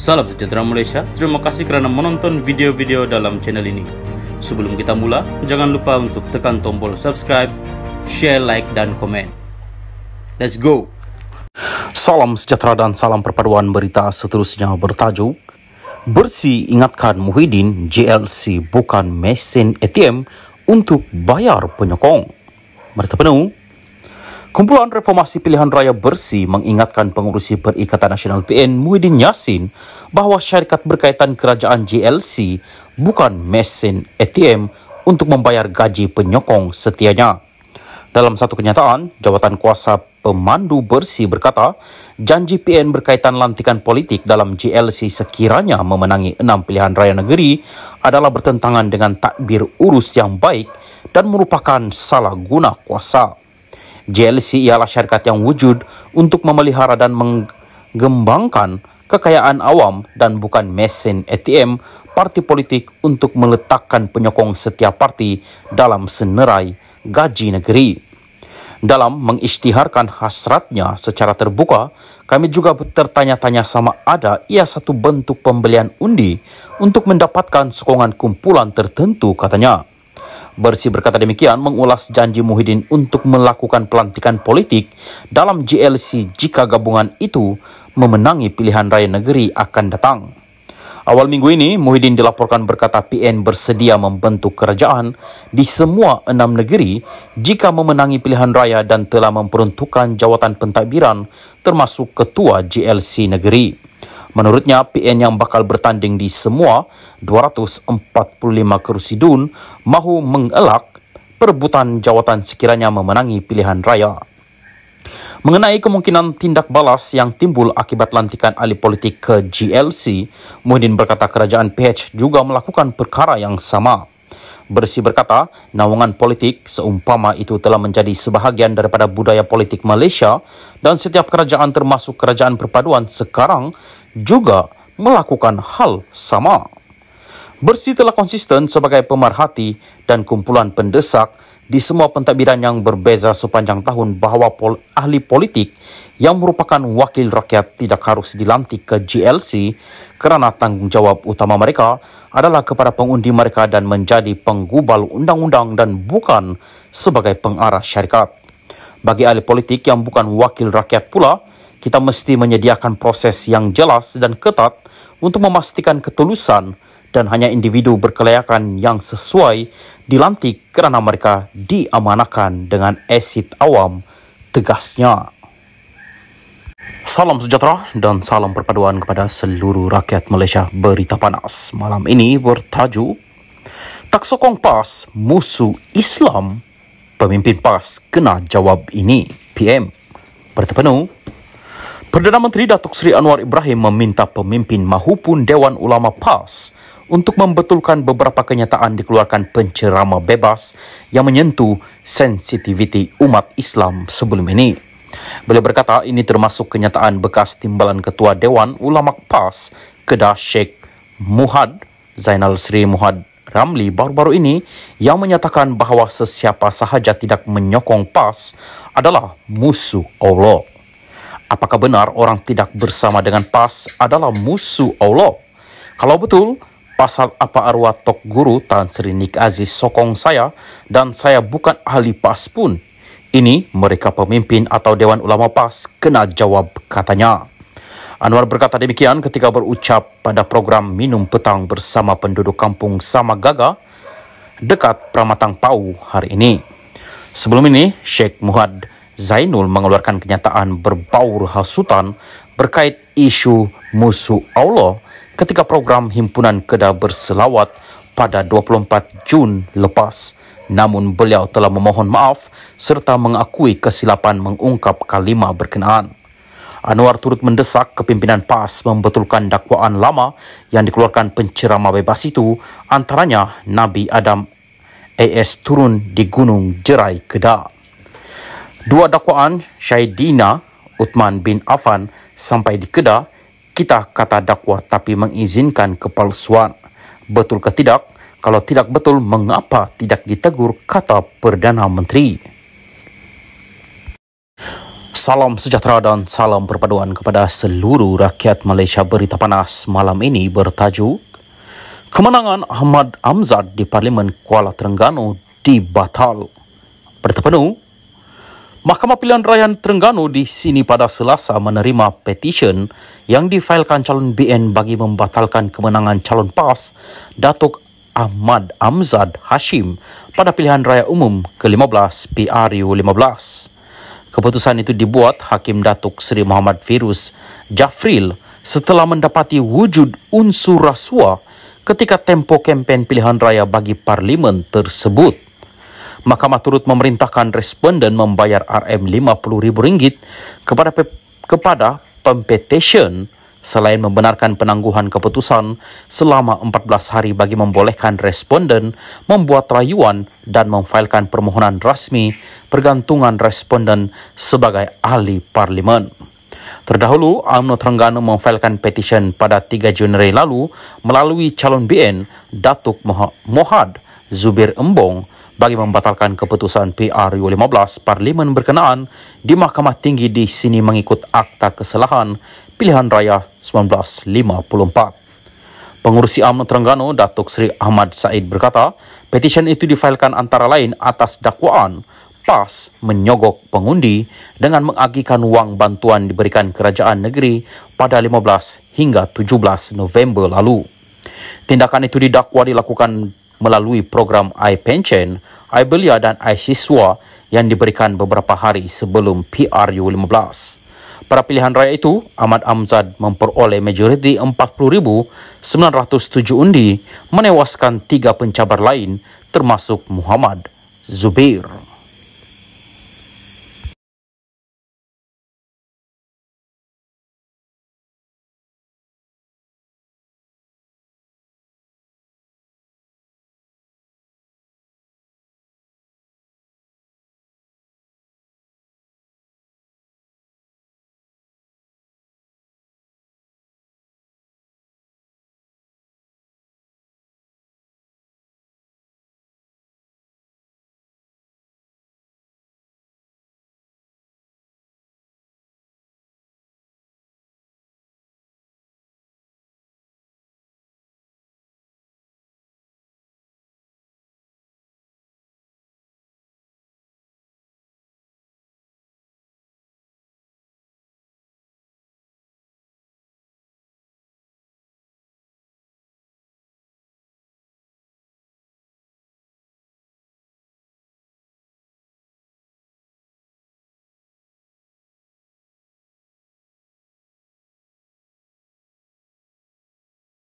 Salam sejahtera Malaysia, terima kasih kerana menonton video-video dalam channel ini. Sebelum kita mula, jangan lupa untuk tekan tombol subscribe, share, like dan komen. Let's go! Salam sejahtera dan salam perpaduan berita seterusnya bertajuk Bersih ingatkan Muhyiddin JLC bukan mesin ATM untuk bayar penyokong. Berita penuh. Kumpulan Reformasi Pilihan Raya Bersih mengingatkan pengurusi Perikatan Nasional PN Muhyiddin Yassin bahawa syarikat berkaitan kerajaan JLC bukan mesin ATM untuk membayar gaji penyokong setianya. Dalam satu kenyataan, Jawatan Kuasa Pemandu Bersih berkata, janji PN berkaitan lantikan politik dalam JLC sekiranya memenangi 6 pilihan raya negeri adalah bertentangan dengan takbir urus yang baik dan merupakan salah guna kuasa. JLC ialah syarikat yang wujud untuk memelihara dan mengembangkan kekayaan awam dan bukan mesin ATM parti politik untuk meletakkan penyokong setiap parti dalam senerai gaji negeri. Dalam mengisytiharkan hasratnya secara terbuka, kami juga tertanya-tanya sama ada ia satu bentuk pembelian undi untuk mendapatkan sokongan kumpulan tertentu, katanya. Bersih berkata demikian mengulas janji Muhyiddin untuk melakukan pelantikan politik dalam JLC jika gabungan itu memenangi pilihan raya negeri akan datang. Awal minggu ini, Muhyiddin dilaporkan berkata PN bersedia membentuk kerajaan di semua 6 negeri jika memenangi pilihan raya dan telah memperuntukkan jawatan pentadbiran termasuk ketua JLC negeri. Menurutnya, PN yang bakal bertanding di semua 245 kerusi DUN mahu mengelak perebutan jawatan sekiranya memenangi pilihan raya. Mengenai kemungkinan tindak balas yang timbul akibat lantikan ahli politik ke JLC, Muhyiddin berkata kerajaan PH juga melakukan perkara yang sama. Bersih berkata, naungan politik seumpama itu telah menjadi sebahagian daripada budaya politik Malaysia dan setiap kerajaan termasuk kerajaan perpaduan sekarang juga melakukan hal sama. Bersih telah konsisten sebagai pemerhati dan kumpulan pendesak di semua pentadbiran yang berbeza sepanjang tahun bahawa ahli politik yang merupakan wakil rakyat tidak harus dilantik ke JLC kerana tanggungjawab utama mereka adalah kepada pengundi mereka dan menjadi penggubal undang-undang dan bukan sebagai pengarah syarikat. Bagi ahli politik yang bukan wakil rakyat pula, kita mesti menyediakan proses yang jelas dan ketat untuk memastikan ketulusan dan hanya individu berkelayakan yang sesuai dilantik kerana mereka diamanahkan dengan asid awam, tegasnya. Salam sejahtera dan salam perpaduan kepada seluruh rakyat Malaysia. Berita panas malam ini bertajuk Tak sokong PAS, musuh Islam, pemimpin PAS kena jawab ini, PM. Berita penuh. Perdana Menteri Datuk Seri Anwar Ibrahim meminta pemimpin mahupun Dewan Ulama PAS untuk membetulkan beberapa kenyataan dikeluarkan pencerama bebas yang menyentuh sensitiviti umat Islam sebelum ini. Beliau berkata ini termasuk kenyataan bekas timbalan Ketua Dewan Ulama PAS Kedah Sheikh Muhad Zainal Sri Muhad Ramli baru-baru ini yang menyatakan bahawa sesiapa sahaja tidak menyokong PAS adalah musuh Allah. Apakah benar orang tidak bersama dengan PAS adalah musuh Allah? Kalau betul, pasal apa arwah Tok Guru Tan Sri Nik Aziz sokong saya dan saya bukan ahli PAS pun. Ini mereka pemimpin atau Dewan Ulama PAS kena jawab, katanya. Anwar berkata demikian ketika berucap pada program Minum Petang bersama penduduk kampung Samagaga dekat Pramatang Pau hari ini. Sebelum ini, Sheikh Muhad Zainul mengeluarkan kenyataan berbaur hasutan berkait isu musuh Allah ketika program Himpunan Kedah berselawat pada 24 Jun lepas. Namun beliau telah memohon maaf serta mengakui kesilapan mengungkap kalimah berkenaan. Anwar turut mendesak kepimpinan PAS membetulkan dakwaan lama yang dikeluarkan pencerama bebas itu, antaranya Nabi Adam AS turun di Gunung Jerai, Kedah. Dua dakwaan Syahidina Uthman bin Affan sampai di Kedah, kita kata dakwah tapi mengizinkan kepalsuan. Betul ke tidak? Kalau tidak betul, mengapa tidak ditegur, kata Perdana Menteri. Salam sejahtera dan salam perpaduan kepada seluruh rakyat Malaysia. Berita panas malam ini bertajuk Kemenangan Ahmad Amzad di Parlimen Kuala Terengganu dibatal. Berita penuh, Mahkamah Pilihan Raya Terengganu di sini pada Selasa menerima petisyen yang difailkan calon BN bagi membatalkan kemenangan calon PAS Datuk Ahmad Amzad Hashim pada pilihan raya umum ke-15 PRU 15. Keputusan itu dibuat Hakim Datuk Seri Muhammad Firuz Jafril setelah mendapati wujud unsur rasuah ketika tempoh kempen pilihan raya bagi parlimen tersebut. Mahkamah turut memerintahkan responden membayar RM50,000 kepada pempetisyen selain membenarkan penangguhan keputusan selama 14 hari bagi membolehkan responden membuat rayuan dan memfailkan permohonan rasmi pergantungan responden sebagai ahli parlimen. Terdahulu, UMNO Terengganu memfailkan petisyen pada 3 Januari lalu melalui calon BN Datuk Mohad Zubir Embong bagi membatalkan keputusan PRU 15 parlimen berkenaan di Mahkamah Tinggi di sini mengikut Akta Kesalahan Pilihan Raya 1954. Pengurusi UMNO Terengganu Datuk Seri Ahmad Said berkata, petisyen itu difailkan antara lain atas dakwaan PAS menyogok pengundi dengan mengagihkan wang bantuan diberikan kerajaan negeri pada 15 hingga 17 November lalu. Tindakan itu didakwa dilakukan melalui program iPension, iBelia dan iSiswa yang diberikan beberapa hari sebelum PRU 15. Pada pilihan raya itu, Ahmad Amzad memperoleh majoriti 40,907 undi, menewaskan 3 pencabar lain termasuk Muhammad Zubir.